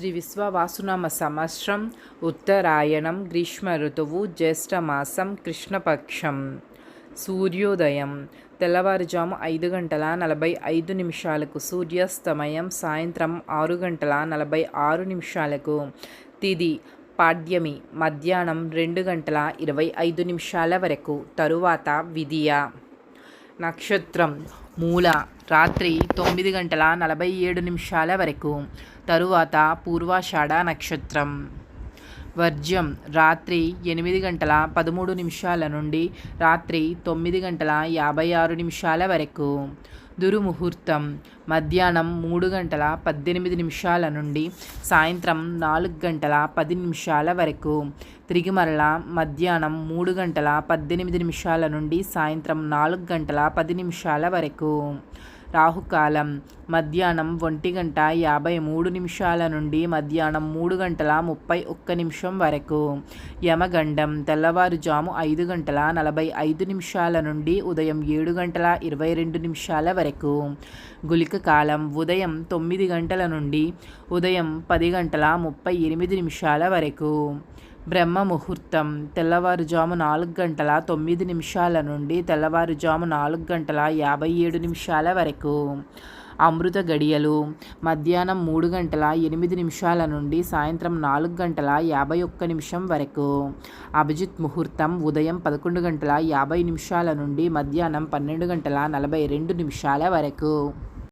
శ్రీ విశ్వవాసునామ సంవత్సరం ఉత్తరాయణం గ్రీష్మ ఋతువు జ్యేష్ఠమాసం కృష్ణపక్షం. సూర్యోదయం తెల్లవారుజాము 5:45 సూర్యాస్తమయం సాయంత్రం 6:46. తిథి పాడ్యమి మధ్యాహ్నం 2:25 వరకు. తరువాత విదియ. నక్షత్రం మూల రాత్రి 9:47 వరకు. తరువాత పూర్వాషాఢ నక్షత్రం. వర్జ్యం రాత్రి 8:13 నుండి రాత్రి 9:56 వరకు. దుర్ముహూర్తం మధ్యాహ్నం 3:18 నుండి సాయంత్రం 4:10 వరకు. తిరిగి మరలా మధ్యాహ్నం 3:18 నుండి సాయంత్రం 4:10 వరకు. రాహుకాలం మధ్యాహ్నం 1:53 నుండి మధ్యాహ్నం 3:31 వరకు. యమగండం తెల్లవారుజాము 5:45 నుండి ఉదయం 7:22 వరకు. గుళిక కాలం ఉదయం 9 గంటల నుండి ఉదయం 10:38 వరకు. బ్రహ్మ ముహూర్తం తెల్లవారుజాము 4:09 నుండి తెల్లవారుజాము 4:57 వరకు. అమృత గడియలు మధ్యాహ్నం 3:08 నుండి సాయంత్రం 4:51 వరకు. అభిజిత్ ముహూర్తం ఉదయం 11:50 నుండి మధ్యాహ్నం 12:42 వరకు.